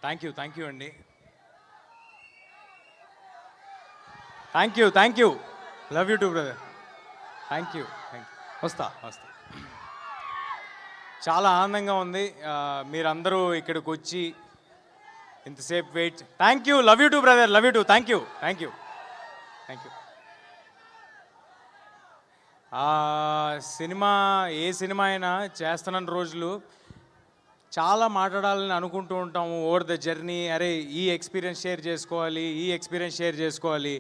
Thank you అండి. Thank you. Love you too brother. Thank you. వస్తా. చాలా ఆనందంగా ఉంది మీరందరూ ఇక్కడికి వచ్చి ఇంతసేపు wait. Thank you. Love you too brother. Love you too. Thank you. Cinema ఏ సినిమా అయినా చేస్తున్న రోజులు చాలా మాట్లాడాలని అనుకుంటూ ఉంటాము ఓవర్ ద జర్నీ. అరే ఈ ఎక్స్పీరియన్స్ షేర్ చేసుకోవాలి,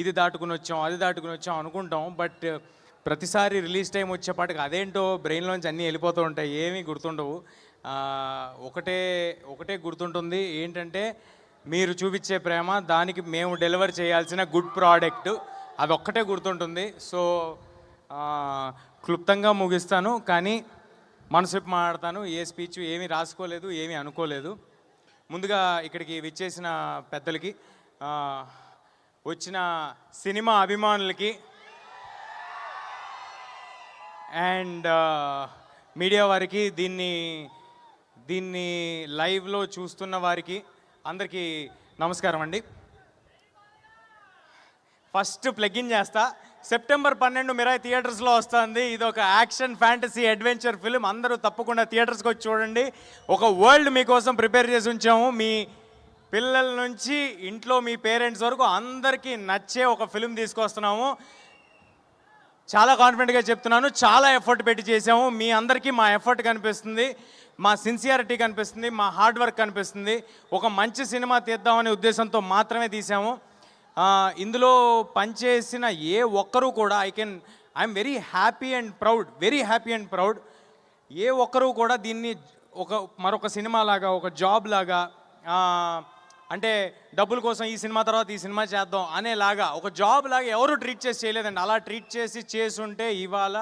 ఇది దాటుకుని వచ్చాం, అది దాటుకుని వచ్చాం అనుకుంటాం. బట్ ప్రతిసారి రిలీజ్ టైం వచ్చేపాటికి అదేంటో బ్రెయిన్లోంచి అన్నీ వెళ్ళిపోతూ ఉంటాయి, ఏమీ గుర్తుండవు. ఒకటే గుర్తుంటుంది, ఏంటంటే మీరు చూపించే ప్రేమ, దానికి మేము డెలివర్ చేయాల్సిన గుడ్ ప్రోడక్ట్, అది ఒక్కటే గుర్తుంటుంది. సో క్లుప్తంగా ముగిస్తాను, కానీ మనసు మాట్లాడతాను. ఏ స్పీచ్ ఏమీ రాసుకోలేదు, ఏమీ అనుకోలేదు. ముందుగా ఇక్కడికి విచ్చేసిన పెద్దలకి, వచ్చిన సినిమా అభిమానులకి అండ్ మీడియా వారికి, దీన్ని లైవ్లో చూస్తున్న వారికి అందరికీ నమస్కారం అండి. ఫస్ట్ ప్లగిన్ చేస్తా. సెప్టెంబర్ 12 మిరాయి థియేటర్స్లో వస్తుంది. ఇది ఒక యాక్షన్ ఫ్యాంటసీ అడ్వెంచర్ ఫిల్మ్. అందరూ తప్పకుండా థియేటర్స్కి వచ్చి చూడండి. ఒక వరల్డ్ మీకోసం ప్రిపేర్ చేసి ఉంచాము. మీ పిల్లల నుంచి ఇంట్లో మీ పేరెంట్స్ వరకు అందరికీ నచ్చే ఒక ఫిల్మ్ తీసుకొస్తున్నాము. చాలా కాన్ఫిడెంట్గా చెప్తున్నాను, చాలా ఎఫర్ట్ పెట్టి చేసాము. మీ అందరికీ మా ఎఫర్ట్ కనిపిస్తుంది, మా సిన్సియారిటీ కనిపిస్తుంది, మా హార్డ్ వర్క్ కనిపిస్తుంది. ఒక మంచి సినిమా తీద్దామనే ఉద్దేశంతో మాత్రమే తీసాము. ఇందులో పనిచేసిన ఏ ఒక్కరూ కూడా I am very happy and proud. ఏ ఒక్కరూ కూడా దీన్ని మరొక సినిమా లాగా, ఒక జాబ్ లాగా, అంటే డబ్బుల కోసం ఈ సినిమా తర్వాత ఈ సినిమా చేద్దాం అనేలాగా ఒక జాబ్ లాగా ఎవరు ట్రీట్ చేయలేదండి. అలా ట్రీట్ చేసుంటే ఇవాళ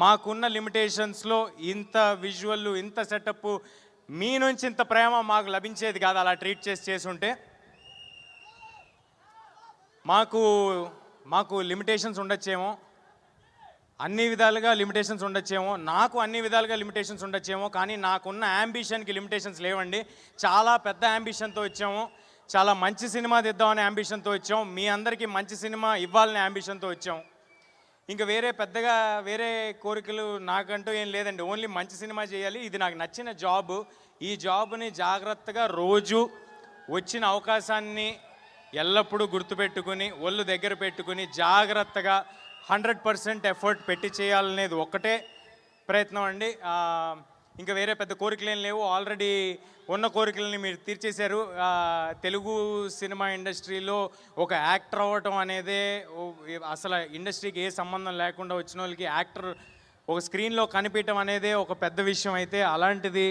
మాకున్న లిమిటేషన్స్లో ఇంత విజువల్, ఇంత సెటప్, మీ నుంచి ఇంత ప్రేమ మాకు లభించేది కాదు. అలా ట్రీట్ చేసుంటే మాకు లిమిటేషన్స్ ఉండొచ్చేమో, అన్ని విధాలుగా లిమిటేషన్స్ ఉండొచ్చేమో, నాకు అన్ని విధాలుగా లిమిటేషన్స్ ఉండొచ్చేమో, కానీ నాకున్న యాంబిషన్కి లిమిటేషన్స్ లేవండి. చాలా పెద్ద యాంబిషన్తో వచ్చాము, చాలా మంచి సినిమా తీద్దామనే యాంబిషన్తో వచ్చాం, మీ అందరికీ మంచి సినిమా ఇవ్వాలనే యాంబిషన్తో వచ్చాం. ఇంకా వేరే కోరికలు నాకంటూ ఏం లేదండి. ఓన్లీ మంచి సినిమా చేయాలి, ఇది నాకు నచ్చిన జాబ్. ఈ జాబ్ని జాగ్రత్తగా రోజు వచ్చిన అవకాశాన్ని ఎల్లప్పుడూ గుర్తుపెట్టుకుని, ఒళ్ళు దగ్గర పెట్టుకుని, జాగ్రత్తగా 100% ఎఫర్ట్ పెట్టి చేయాలనేది ఒక్కటే ప్రయత్నం అండి. ఇంకా వేరే పెద్ద కోరికలు ఏం లేవు. ఆల్రెడీ ఉన్న కోరికలని మీరు తీర్చేశారు. తెలుగు సినిమా ఇండస్ట్రీలో ఒక యాక్టర్ అవ్వటం అనేదే, అసలు ఇండస్ట్రీకి ఏ సంబంధం లేకుండా వచ్చిన వాళ్ళకి యాక్టర్ ఒక స్క్రీన్లో కనిపించడం అనేదే ఒక పెద్ద విషయం. అయితే అలాంటిది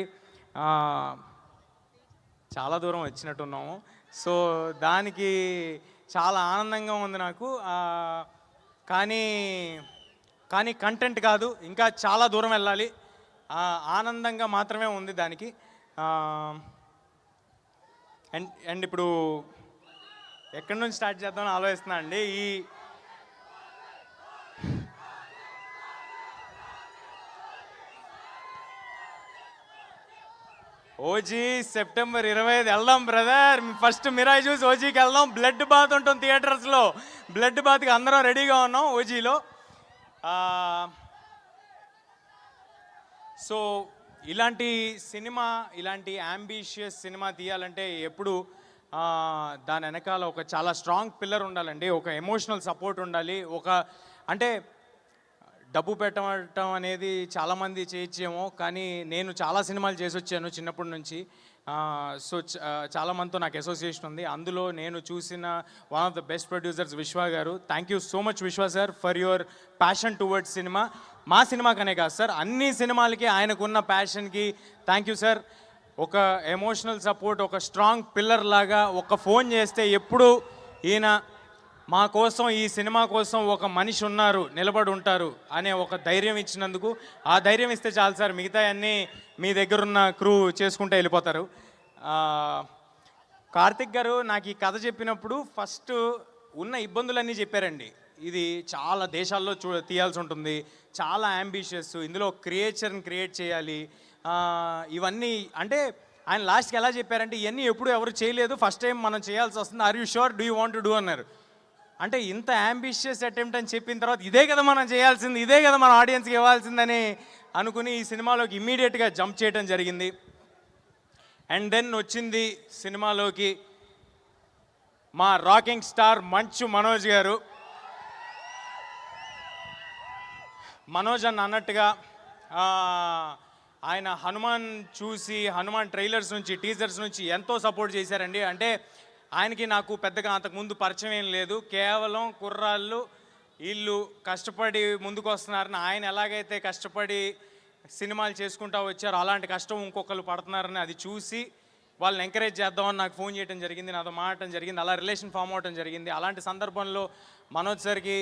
చాలా దూరం వచ్చినట్టున్నాము. సో దానికి చాలా ఆనందంగా ఉంది నాకు. కానీ కంటెంట్ కాదు, ఇంకా చాలా దూరం వెళ్ళాలి. ఆనందంగా మాత్రమే ఉంది దానికి. అండ్ ఇప్పుడు ఎక్కడి నుంచి స్టార్ట్ చేద్దామని ఆలోచిస్తున్నా అండి. ఓజీ సెప్టెంబర్ 25 వెళ్దాం బ్రదర్. ఫస్ట్ మిరాయి చూసి ఓజీకి వెళ్దాం. బ్లడ్ బాత్ ఉంటుంది థియేటర్స్లో. బ్లడ్ బాత్కి అందరం రెడీగా ఉన్నాం ఓజీలో. సో ఇలాంటి యాంబిషియస్ సినిమా తీయాలంటే ఎప్పుడు దాని వెనకాల ఒక చాలా స్ట్రాంగ్ పిల్లర్ ఉండాలండి. ఒక ఎమోషనల్ సపోర్ట్ ఉండాలి. అంటే డబ్బు పెట్టడం అనేది చాలామంది చేయొచ్చేమో, కానీ నేను చాలా సినిమాలు చేసి వచ్చాను చిన్నప్పటి నుంచి. సో చాలామందితో నాకు అసోసియేషన్ ఉంది. అందులో నేను చూసిన one of the best producers విశ్వ గారు. థ్యాంక్ యూ సో మచ్ విశ్వ sir for your passion towards cinema. మా సినిమాకనే కాదు సార్, అన్ని సినిమాలకి ఆయనకున్న ప్యాషన్కి థ్యాంక్ యూ సార్. ఒక ఎమోషనల్ సపోర్ట్, ఒక స్ట్రాంగ్ పిల్లర్ లాగా, ఒక ఫోన్ చేస్తే ఎప్పుడు ఈయన మా కోసం, ఈ సినిమా కోసం ఒక మనిషి ఉన్నారు, నిలబడి ఉంటారు అనే ఒక ధైర్యం ఇచ్చినందుకు, ఆ ధైర్యం ఇస్తే చాలు సార్, మిగతా అన్నీ మీ దగ్గరున్న క్రూ చేసుకుంటూ వెళ్ళిపోతారు. కార్తిక్ గారు నాకు ఈ కథ చెప్పినప్పుడు ఫస్ట్ ఉన్న ఇబ్బందులన్నీ చెప్పారండి. ఇది చాలా దేశాల్లో తీయాల్సి ఉంటుంది, చాలా అంబిషియస్, ఇందులో క్రియేచర్ని క్రియేట్ చేయాలి, ఇవన్నీ అంటే ఆయన లాస్ట్కి ఎలా చెప్పారంటే ఇవన్నీ ఎప్పుడు ఎవరు చేయలేదు, ఫస్ట్ టైం మనం చేయాల్సి వస్తుంది, are you sure, do you want to do అన్నారు. అంటే ఇంత అంబిషియస్ అటెంప్ట్ అని చెప్పిన తర్వాత ఇదే కదా మనం చేయాల్సింది, ఇదే కదా మన ఆడియన్స్కి ఇవ్వాల్సిందని అనుకుని ఈ సినిమాలోకి ఇమ్మీడియట్గా జంప్ చేయడం జరిగింది. అండ్ దెన్ వచ్చింది సినిమాలోకి మా రాకింగ్ స్టార్ మంచు మనోజ్ గారు. మనోజ్ అన్న అన్నట్టుగా ఆయన హనుమాన్ చూసి, హనుమాన్ ట్రైలర్స్ నుంచి, టీజర్స్ నుంచి ఎంతో సపోర్ట్ చేశారండి. అంటే ఆయనకి నాకు పెద్దగా అంతకుముందు పరిచయం ఏం లేదు, కేవలం కుర్రాళ్ళు వీళ్ళు కష్టపడి ముందుకు వస్తున్నారని, ఆయన ఎలాగైతే కష్టపడి సినిమాలు చేసుకుంటూ వచ్చారో అలాంటి కష్టం ఇంకొకరు పడుతున్నారని అది చూసి వాళ్ళని ఎంకరేజ్ చేద్దామని నాకు ఫోన్ చేయడం జరిగింది, నాతో మాట్లాడటం జరిగింది, అలా రిలేషన్ ఫామ్ అవడం జరిగింది. అలాంటి సందర్భంలో మనోజ్ సార్కి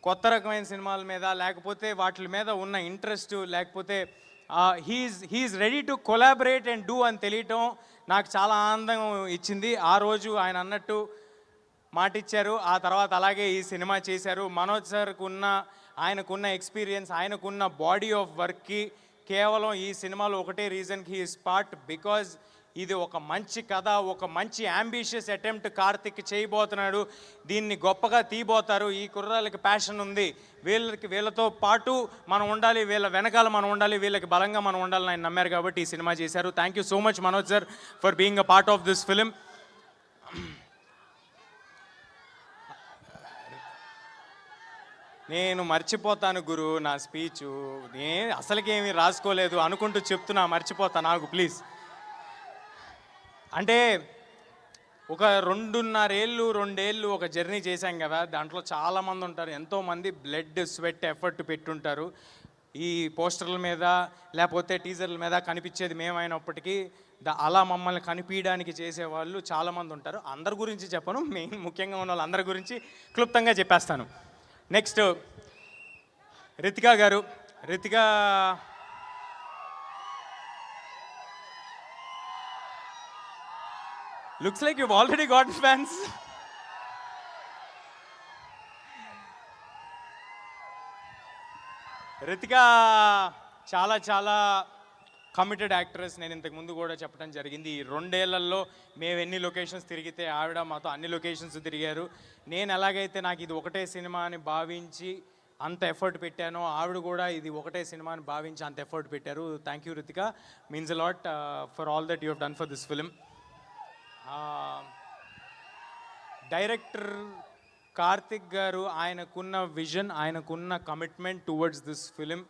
కొత్త రకమైన సినిమాల మీద, లేకపోతే వాటి మీద ఉన్న ఇంట్రెస్ట్, లేకపోతే he's ready to collaborate and do అని తెలియటం నాకు చాలా ఆనందం ఇచ్చింది. ఆ రోజు ఆయన అన్నట్టు మాట ఇచ్చారు, ఆ తర్వాత అలాగే ఈ సినిమా చేశారు. మనోజ్ సార్కు ఆయనకున్న ఎక్స్పీరియన్స్, ఆయనకున్న బాడీ ఆఫ్ వర్క్కి కేవలం ఈ సినిమాలో ఒకటే రీజన్కి హీ స్పాట్, బికాజ్ ఇది ఒక మంచి కథ, ఒక మంచి అంబిషియస్ అటెంప్ట్ కార్తిక్ చేయబోతున్నాడు, దీన్ని గొప్పగా తీయబోతారు, ఈ కుర్రాళ్ళకి ప్యాషన్ ఉంది, వీళ్ళతో పాటు మనం ఉండాలి, వీళ్ళ వెనకాల మనం ఉండాలి, వీళ్ళకి బలంగా మనం ఉండాలని ఆయన నమ్మారు కాబట్టి ఈ సినిమా చేశారు. Thank you so much Manoj sir for being a part of this film. నేను మర్చిపోతాను గురు నా స్పీచు, నేను అసలుకేమీ రాసుకోలేదు అనుకుంటూ చెప్తున్నా, మర్చిపోతాను నాకు ప్లీజ్. అంటే ఒక 2.5 ఒక జర్నీ చేశాం కదా, దాంట్లో చాలామంది ఉంటారు, ఎంతోమంది బ్లడ్ స్వెట్ ఎఫర్ట్ పెట్టుంటారు. ఈ పోస్టర్ల మీద లేకపోతే టీజర్ల మీద కనిపించేది మేమైనప్పటికీ అలా మమ్మల్ని కనిపించడానికి చేసేవాళ్ళు చాలామంది ఉంటారు. అందరి గురించి చెప్పను, ముఖ్యంగా ఉన్న వాళ్ళందరి గురించి క్లుప్తంగా చెప్పేస్తాను. నెక్స్ట్ రితికా గారు. Ritika looks like you've already got fans. Ritika చాలా చాలా కమిటెడ్ యాక్ట్రెస్. నేను ఇంతకు ముందు కూడా చెప్పడం జరిగింది, ఈ 2 ఏళ్లలో మేము ఎన్ని లొకేషన్స్ తిరిగితే ఆవిడ మాతో అన్ని లొకేషన్స్ తిరిగారు. నేను ఎలాగైతే నాకు ఇది ఒకటే సినిమా అని భావించి అంత ఎఫర్ట్ పెట్టానో, ఆవిడ కూడా ఇది ఒకటే సినిమా అని భావించి అంత ఎఫర్ట్ పెట్టారు. Thank you Ritika, means a lot for all that you have done for this film. Director Karthik గారు ఆయనకున్న విజన్, ఆయనకున్న కమిట్మెంట్ టువర్డ్స్ దిస్ ఫిలిం,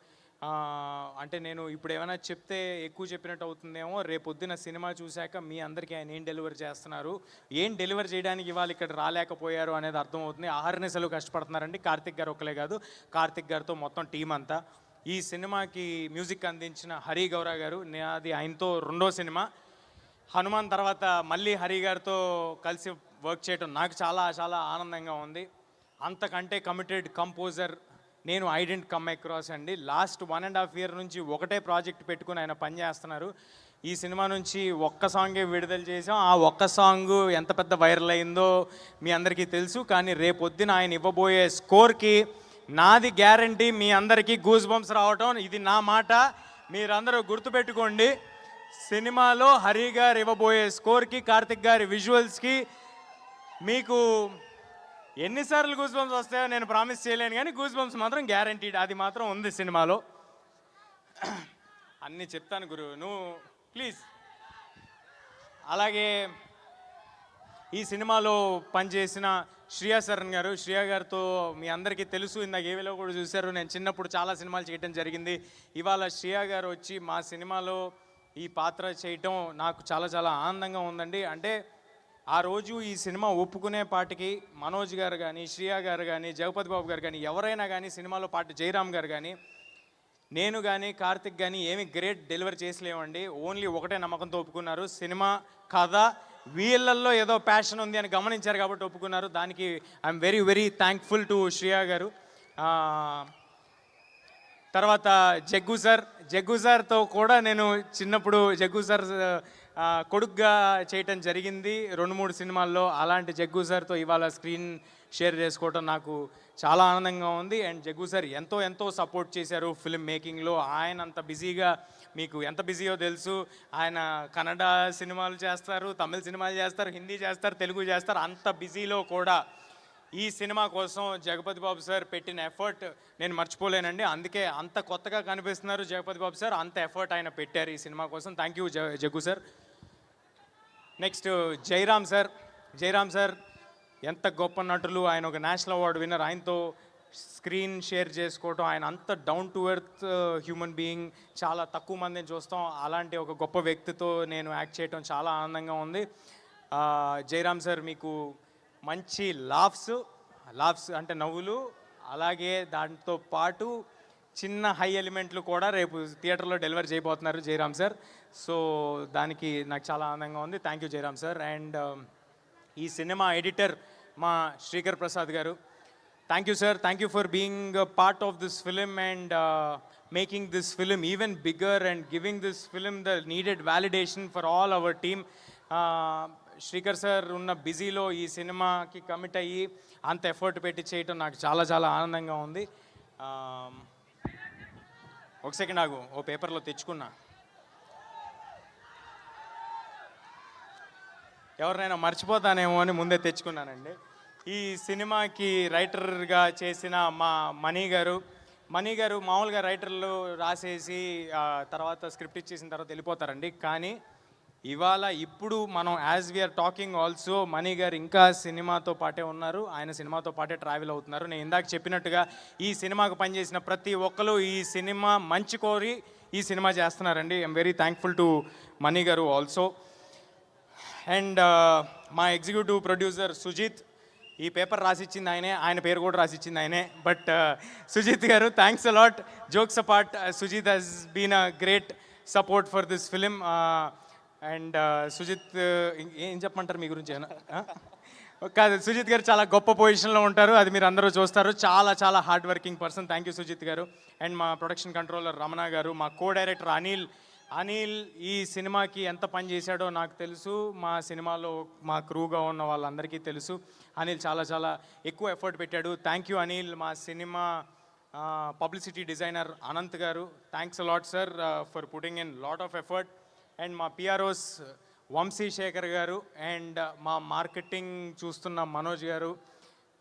అంటే నేను ఇప్పుడు ఏమైనా చెప్తే ఎక్కువ చెప్పినట్టు అవుతుందేమో, రేపొద్దున సినిమా చూశాక మీ అందరికీ ఆయన ఏం డెలివర్ చేస్తున్నారు, ఏం డెలివర్ చేయడానికి ఇవాళ ఇక్కడ రాలేకపోయారు అనేది అర్థమవుతుంది. ఆహర్నిశలు కష్టపడుతున్నారండి. కార్తిక్ గారు ఒక్కలే కాదు, కార్తిక్ గారితో మొత్తం టీం అంతా. ఈ సినిమాకి మ్యూజిక్ అందించిన హరి గౌరా గారు, అది ఆయనతో 2వ సినిమా. హనుమాన్ తర్వాత మళ్ళీ హరి గారితో కలిసి వర్క్ చేయడం నాకు చాలా చాలా ఆనందంగా ఉంది. అంతకంటే కమిటెడ్ కంపోజర్ నేను ఐ డెంట్ కమ్ అక్రాస్ అండి. లాస్ట్ 1.5 year నుంచి ఒకటే ప్రాజెక్ట్ పెట్టుకుని ఆయన పనిచేస్తున్నారు. ఈ సినిమా నుంచి ఒక్క సాంగే విడుదల చేసాం. ఆ ఒక్క సాంగ్ ఎంత పెద్ద వైరల్ అయిందో మీ అందరికీ తెలుసు. కానీ రేపొద్దున ఆయన ఇవ్వబోయే స్కోర్కి నాది గ్యారంటీ, మీ అందరికీ గూస్ బంప్స్ రావటం ఇది నా మాట. మీరందరూ గుర్తుపెట్టుకోండి, సినిమాలో హరి గారు ఇవ్వబోయే స్కోర్కి, కార్తిక్ గారి విజువల్స్కి మీకు ఎన్నిసార్లు గూస్ బంప్స్ వస్తాయో నేను ప్రామిస్ చేయలేను, కానీ గూస్ బంప్స్ మాత్రం గ్యారంటీడ్, అది మాత్రం ఉంది సినిమాలో. అన్నీ చెప్తాను గురు, నువ్వు ప్లీజ్. అలాగే ఈ సినిమాలో పనిచేసిన శ్రియా శరణ్ గారు, శ్రియా గారితో మీ అందరికీ తెలుసు, ఇందాక ఏవిలో కూడా చూశారు, నేను చిన్నప్పుడు చాలా సినిమాలు చేయడం జరిగింది. ఇవాళ శ్రియా గారు వచ్చి మా సినిమాలో ఈ పాత్ర చేయటం నాకు చాలా చాలా ఆనందంగా ఉందండి. అంటే ఆ రోజు ఈ సినిమా ఒప్పుకునే పాటికి మనోజ్ గారు కానీ, శ్రియా గారు కానీ, జగపతి బాబు గారు కానీ, ఎవరైనా కానీ, సినిమాలో పాటు జయరామ్ గారు కానీ, నేను కానీ, కార్తిక్ కానీ ఏమి గ్రేట్ డెలివరీ చేసలేమండి. ఓన్లీ ఒకటే నమ్మకంతో ఒప్పుకున్నారు, సినిమా కథ వీళ్ళల్లో ఏదో ప్యాషన్ ఉంది అని గమనించారు కాబట్టి ఒప్పుకున్నారు. దానికి I'm very very thankful to Shriya గారు. తర్వాత జగ్గు సార్తో కూడా నేను చిన్నప్పుడు జగ్గు సార్ కొడుగ్గా చేయటం జరిగింది 2-3 సినిమాల్లో. అలాంటి జగ్గు సార్తో ఇవాళ స్క్రీన్ షేర్ చేసుకోవటం నాకు చాలా ఆనందంగా ఉంది. అండ్ జగ్గు సార్ ఎంతో ఎంతో సపోర్ట్ చేశారు ఫిల్మ్ మేకింగ్లో. ఆయన అంత బిజీగా మీకు ఎంత బిజీయో తెలుసు. ఆయన కన్నడ సినిమాలు చేస్తారు, తమిళ సినిమాలు చేస్తారు, హిందీ చేస్తారు, తెలుగు చేస్తారు. అంత బిజీలో కూడా ఈ సినిమా కోసం జగపతి బాబు సార్ పెట్టిన ఎఫర్ట్ నేను మర్చిపోలేనండి. అందుకే అంత కొత్తగా కనిపిస్తున్నారు జగపతి బాబు సార్, అంత ఎఫర్ట్ ఆయన పెట్టారు ఈ సినిమా కోసం. Thank you Jaggu sir. Next Jayaram sir. Jayaram sir ఎంత గొప్ప నటులు, ఆయన ఒక నేషనల్ అవార్డు విన్నర్. ఆయనతో స్క్రీన్ షేర్ చేసుకోవటం, ఆయన అంత down to earth human being, చాలా తక్కువ మందిని చూస్తాం. అలాంటి ఒక గొప్ప వ్యక్తితో నేను యాక్ట్ చేయటం చాలా ఆనందంగా ఉంది. జయరామ్ సార్ మీకు మంచి లాఫ్స్ అంటే నవ్వులు, అలాగే దాంతో పాటు చిన్న హై ఎలిమెంట్లు కూడా రేపు థియేటర్లో డెలివర్ చేయబోతున్నారు జయరామ్ సార్. సో దానికి నాకు చాలా ఆనందంగా ఉంది. Thank you Jayaram sir. And ఈ సినిమా ఎడిటర్ మా శ్రీకర్ ప్రసాద్ గారు, thank you sir. Thank you for being part of this film and making this film even bigger and giving this film the needed validation for all our team. Srikar sir ఉన్న బిజీలో ఈ సినిమాకి commit అయ్యి అంత effort పెట్టి చేయటం నాకు చాలా చాలా ఆనందంగా ఉంది. ఒక సెకండ్ ఆగు, ఓ పేపర్లో తెచ్చుకున్నా. ఎవరినైనా మర్చిపోతానేమో అని ముందే తెచ్చుకున్నానండి. ఈ సినిమాకి రైటర్గా చేసిన మా మనీ గారు మామూలుగా రైటర్లు రాసేసి తర్వాత స్క్రిప్ట్ ఇచ్చేసిన తర్వాత వెళ్ళిపోతారండి. కానీ ఇప్పుడు మనం as we're talking also Mani గారు ఇంకా సినిమాతో పాటే ఉన్నారు. ఆయన సినిమాతో పాటే ట్రావెల్ అవుతున్నారు. నేను ఇందాక చెప్పినట్టుగా ఈ సినిమాకు పనిచేసిన ప్రతి ఒక్కరు ఈ సినిమా మంచి కోరి ఈ సినిమా చేస్తున్నారండి. I'm very thankful to money గారు ఆల్సో. అండ్ మా ఎగ్జిక్యూటివ్ ప్రొడ్యూసర్ సుజిత్, ఈ పేపర్ రాసిచ్చింది ఆయనే, ఆయన పేరు కూడా రాసిచ్చింది ఆయనే. బట్ సుజిత్ గారు, thanks a lot. Jokes apart, Sujith he's been a great support for this film. And Sujith ఏం చెప్పమంటారు మీ గురించి? కాదు, సుజిత్ గారు చాలా గొప్ప పొజిషన్లో ఉంటారు, అది మీరు అందరూ చూస్తారు. చాలా చాలా hard working person. Thank you Sujith గారు. అండ్ మా ప్రొడక్షన్ కంట్రోలర్ రమణ గారు, మా కో డైరెక్టర్ అనిల్ ఈ సినిమాకి ఎంత పని చేశాడో నాకు తెలుసు, మా సినిమాలో మా క్రూగా ఉన్న వాళ్ళందరికీ తెలుసు. అనిల్ చాలా చాలా ఎక్కువ ఎఫర్ట్ పెట్టాడు. Thank you Anil. మా సినిమా పబ్లిసిటీ డిజైనర్ అనంత్ గారు, thanks a lot sir for putting in lot of effort. And మా పిఆర్ఓస్ వంశీ శేఖర్ గారు అండ్ మా మార్కెటింగ్ చూస్తున్న మనోజ్ గారు,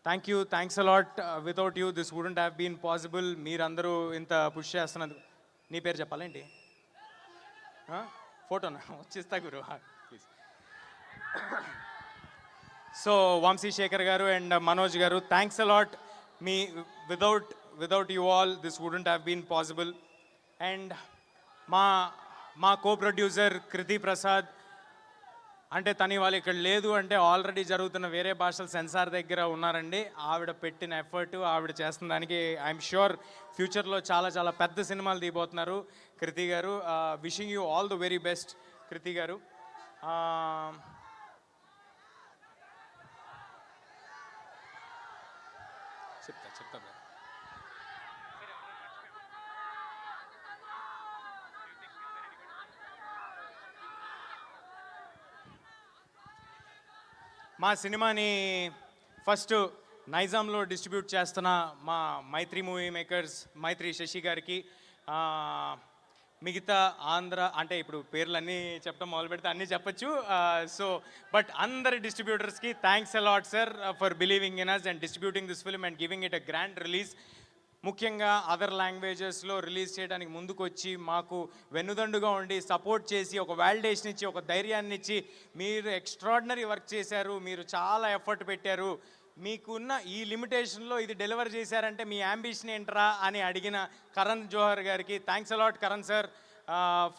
thanks a lot. Without you this wouldn't have been possible. మీరందరూ ఇంత పుష్ చేస్తున్నందుకు. నీ పేరు చెప్పాలేంటి? ఫోటోనా వచ్చిస్తా గురు ప్లీజ్. సో వంశీ శేఖర్ గారు అండ్ మనోజ్ గారు, థ్యాంక్స్ అలాట్. మీ without you all this wouldn't have been possible. And మా కో ప్రొడ్యూసర్ కృతి ప్రసాద్, అంటే తను వాళ్ళు ఇక్కడ లేదు అంటే ఆల్రెడీ జరుగుతున్న వేరే భాషల సెన్సార్ దగ్గర ఉన్నారండి. ఆవిడ పెట్టిన ఎఫర్ట్, ఆవిడ చేస్తున్న దానికి ఐఎమ్ ష్యూర్ ఫ్యూచర్లో చాలా చాలా పెద్ద సినిమాలు తీయబోతున్నారు కృతి గారు. Wishing you all the very best Krithi గారు. చెప్తా మా సినిమాని ఫస్ట్ నైజాంలో డిస్ట్రిబ్యూట్ చేస్తున్న మా మైత్రి మూవీ మేకర్స్, మైత్రి శశి గారికి, మిగతా ఆంధ్ర అంటే ఇప్పుడు పేర్లన్నీ చెప్పడం మొదలు పెడితే అన్నీ చెప్పచ్చు. సో బట్ అందరి డిస్ట్రిబ్యూటర్స్కి thanks a lot sir for believing in us and distributing this film and giving it a grand release. ముఖ్యంగా అదర్ లాంగ్వేజెస్లో రిలీజ్ చేయడానికి ముందుకు వచ్చి మాకు వెన్నుదండుగా ఉండి సపోర్ట్ చేసి ఒక వాలిడేషన్ ఇచ్చి ఒక ధైర్యాన్ని ఇచ్చి మీరు ఎక్స్ట్రాడినరీ వర్క్ చేశారు, మీరు చాలా ఎఫర్ట్ పెట్టారు, మీకున్న ఈ లిమిటేషన్లో ఇది డెలివర్ చేశారంటే మీ యాంబిషన్ ఏంట్రా అని అడిగిన కరణ్ జోహర్ గారికి thanks a lot Karan sir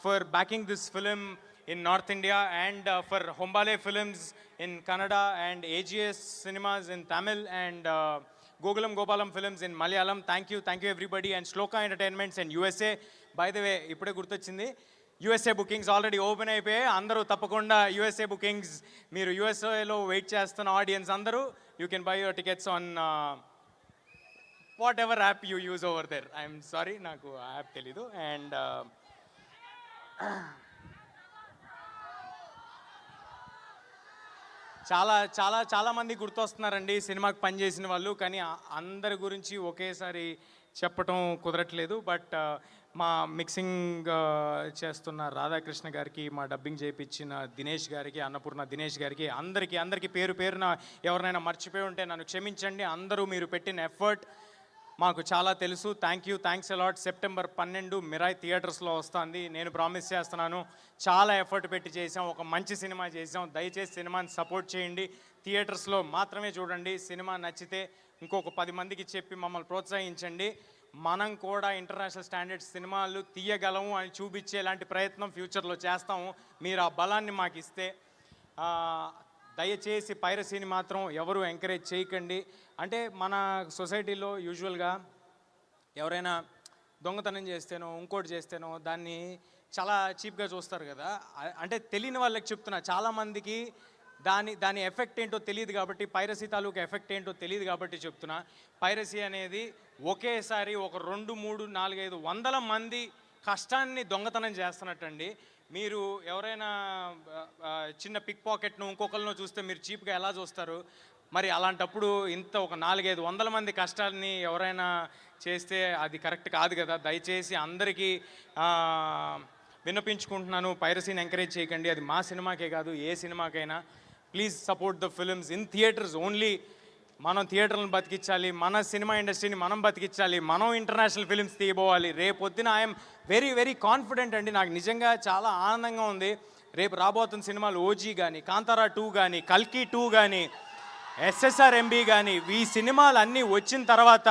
for backing this film in North India and for Hombale Films in Kannada and AGS Cinemas in Tamil and Gokulam Gopalam Films in Malayalam. Thank you everybody and Shloka Entertainments and USA. By the way, ipude gurtochindi USA bookings already open అయిపోయాయి. అందరూ తప్పకుండా USA bookings మీరు USA లో wait చేస్తున్న audience అందరూ you can buy your tickets on whatever app you use over there. I'm sorry నాకు app తెలీదు. And చాలా చాలా చాలామంది గుర్తొస్తున్నారండి సినిమాకి పనిచేసిన వాళ్ళు, కానీ అందరి గురించి ఒకేసారి చెప్పటం కుదరట్లేదు. బట్ మా మిక్సింగ్ చేస్తున్న రాధాకృష్ణ గారికి, మా డబ్బింగ్ చేయించిన దినేష్ గారికి, అన్నపూర్ణ దినేష్ గారికి, అందరికీ పేరు పేరున ఎవరినైనా మర్చిపోయి ఉంటే నన్ను క్షమించండి. అందరూ మీరు పెట్టిన ఎఫర్ట్ మాకు చాలా తెలుసు. Thanks a lot. సెప్టెంబర్ 12 మిరాయ్ థియేటర్స్లో వస్తుంది. నేను ప్రామిస్ చేస్తున్నాను, చాలా ఎఫర్ట్ పెట్టి చేసాం, ఒక మంచి సినిమా చేసాం. దయచేసి సినిమాని సపోర్ట్ చేయండి, థియేటర్స్లో మాత్రమే చూడండి. సినిమా నచ్చితే ఇంకొక 10 మందికి చెప్పి మమ్మల్ని ప్రోత్సహించండి. మనం కూడా ఇంటర్నేషనల్ స్టాండర్డ్స్ సినిమాలు తీయగలము అని చూపించేలాంటి ప్రయత్నం ఫ్యూచర్లో చేస్తాము. మీరు ఆ బలాన్ని మాకు ఇస్తే. దయచేసి పైరసీని మాత్రం ఎవరు ఎంకరేజ్ చేయకండి. అంటే మన సొసైటీలో యూజువల్గా ఎవరైనా దొంగతనం చేస్తేనో ఇంకోటి చేస్తేనో దాన్ని చాలా చీప్గా చూస్తారు కదా. అంటే తెలియని వాళ్ళకి చెప్తున్నా, చాలామందికి దాని ఎఫెక్ట్ ఏంటో తెలియదు కాబట్టి, పైరసీ తాలూకు ఎఫెక్ట్ ఏంటో తెలియదు కాబట్టి చెప్తున్నా. పైరసీ అనేది ఒకేసారి ఒక 2, 3, 4, 5 వందల మంది కష్టాన్ని దొంగతనం చేస్తున్నట్టండి. మీరు ఎవరైనా చిన్న పిక్ పాకెట్ను ఇంకొకరినో చూస్తే మీరు చీప్గా ఎలా చూస్తారు? మరి అలాంటప్పుడు ఇంత ఒక 4, 5 వందల మంది కష్టాన్ని ఎవరైనా చేస్తే అది కరెక్ట్ కాదు కదా. దయచేసి అందరికీ విన్నపించుకుంటున్నాను, పైరసీని ఎంకరేజ్ చేయకండి. అది మా సినిమాకే కాదు, ఏ సినిమాకైనా. Please support the films in theatres only. మనం థియేటర్లను బతికించాలి, మన సినిమా ఇండస్ట్రీని మనం బతికించాలి, మనం ఇంటర్నేషనల్ ఫిల్మ్స్ తీయబోవాలి. రేపొద్దున ఐఎమ్ వెరీ కాన్ఫిడెంట్ అండి. నాకు నిజంగా చాలా ఆనందంగా ఉంది. రేపు రాబోతున్న సినిమాలు ఓజీ కానీ, కాంతారా 2 కానీ, కల్కి 2 కానీ, SSRMB కానీ, ఈ సినిమాలు అన్నీ వచ్చిన తర్వాత,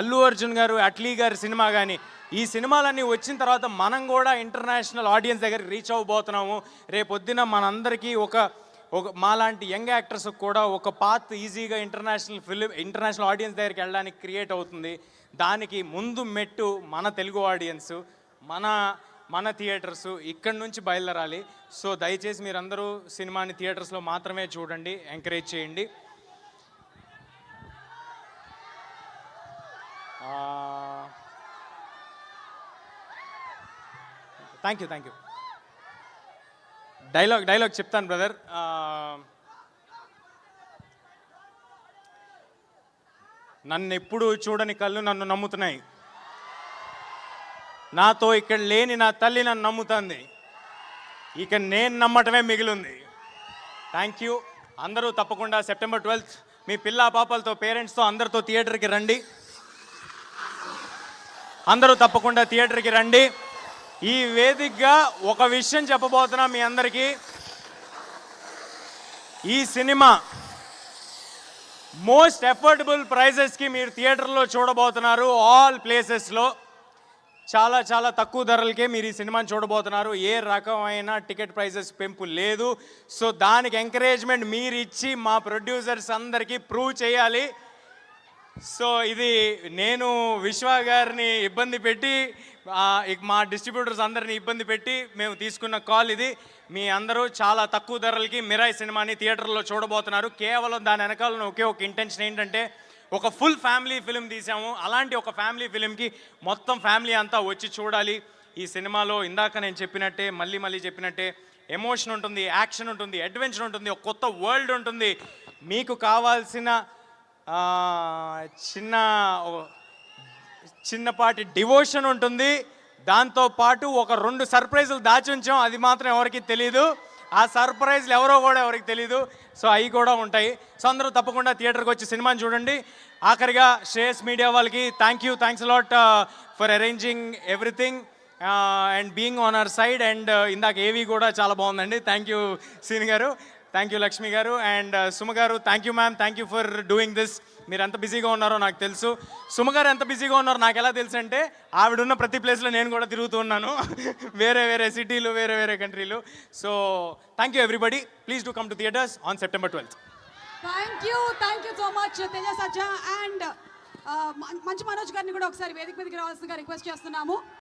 అల్లు అర్జున్ గారు, అట్లీ గారి సినిమా కానీ, ఈ సినిమాలన్నీ వచ్చిన తర్వాత మనం కూడా ఇంటర్నేషనల్ ఆడియన్స్ దగ్గరికి రీచ్ అవ్వబోతున్నాము. రేపొద్దున మనందరికీ ఒక మాలాంటి యంగ్ యాక్టర్స్ కూడా ఒక పాత్ ఈజీగా ఇంటర్నేషనల్ ఆడియన్స్ దగ్గరికి వెళ్ళడానికి క్రియేట్ అవుతుంది. దానికి ముందు మెట్టు మన తెలుగు ఆడియన్స్, మన థియేటర్స్ ఇక్కడి నుంచి బయలుదేరాలి. సో దయచేసి మీరందరూ సినిమాని థియేటర్స్లో మాత్రమే చూడండి, ఎంకరేజ్ చేయండి. Thank you. డైలాగ్ చెప్తాను బ్రదర్. నన్ను ఎప్పుడు చూడని కళ్ళు నన్ను నమ్ముతున్నాయి. నాతో ఇక్కడ లేని నా తల్లి నన్ను నమ్ముతుంది. ఇక నేను నమ్మటమే మిగిలింది. Thank you. అందరూ తప్పకుండా సెప్టెంబర్ 12 మీ పిల్ల పాపలతో, పేరెంట్స్తో అందరితో థియేటర్కి రండి. అందరూ తప్పకుండా థియేటర్కి రండి. ఈ వేదికగా ఒక విషయం చెప్పబోతున్నా మీ అందరికీ. ఈ సినిమా మోస్ట్ అఫోర్డబుల్ ప్రైజెస్కి మీరు థియేటర్లో చూడబోతున్నారు. ఆల్ ప్లేసెస్లో చాలా తక్కువ ధరలకే మీరు ఈ సినిమాని చూడబోతున్నారు. ఏ రకమైన టికెట్ ప్రైజెస్ పెంపు లేదు. సో దానికి ఎంకరేజ్మెంట్ మీరు ఇచ్చి మా ప్రొడ్యూసర్స్ అందరికీ ప్రూవ్ చేయాలి. సో ఇది నేను విశ్వ గారిని ఇబ్బంది పెట్టి, మా డిస్ట్రిబ్యూటర్స్ అందరినీ ఇబ్బంది పెట్టి మేము తీసుకున్న కాల్ ఇది. మీ అందరూ చాలా తక్కువ ధరలకి మిరాయ్ సినిమాని థియేటర్లో చూడబోతున్నారు. కేవలం దాని వెనకాల ఒకే ఒక ఇంటెన్షన్ ఏంటంటే, ఒక ఫుల్ ఫ్యామిలీ ఫిలిం తీసాము. అలాంటి ఒక ఫ్యామిలీ ఫిలింకి మొత్తం ఫ్యామిలీ అంతా వచ్చి చూడాలి. ఈ సినిమాలో ఇందాక నేను చెప్పినట్టే, మళ్ళీ చెప్పినట్టే, ఎమోషన్ ఉంటుంది, యాక్షన్ ఉంటుంది, అడ్వెంచర్ ఉంటుంది, ఒక కొత్త వరల్డ్ ఉంటుంది. మీకు కావాల్సిన చిన్నపాటి డివోషన్ ఉంటుంది. దాంతోపాటు ఒక 2 సర్ప్రైజులు దాచి ఉంచాం, అది మాత్రం ఎవరికి తెలీదు. ఆ సర్ప్రైజ్లు ఎవరికి తెలీదు. సో అవి కూడా ఉంటాయి. సో అందరూ తప్పకుండా థియేటర్కి వచ్చి సినిమాని చూడండి. ఆఖరిగా శ్రేయస్ మీడియా వాళ్ళకి thanks a lot for arranging everything and being on our side. And ఇందాక ఏవి కూడా చాలా బాగుందండి. థ్యాంక్ యూ సీని గారు, థ్యాంక్ యూ లక్ష్మి గారు, అండ్ సుమ గారు. Thank you ma'am, thank you for doing this. మీరు ఎంత బిజీగా ఉన్నారో నాకు తెలుసు. సుమ గారు ఎంత బిజీగా ఉన్నారో నాకు ఎలా తెలుసు అంటే, ఆవిడున్న ప్రతి ప్లేస్లో నేను కూడా తిరుగుతూ ఉన్నాను. వేరే సిటీలు, వేరే కంట్రీలు. So thank you everybody. Please do come to theatres on September 12. Thank you so much Teja Sajja and Manchu Manoj గారిని కూడా ఒకసారి వేదిక మీదకి రావాల్సిందిగా రిక్వెస్ట్ చేస్తున్నాము.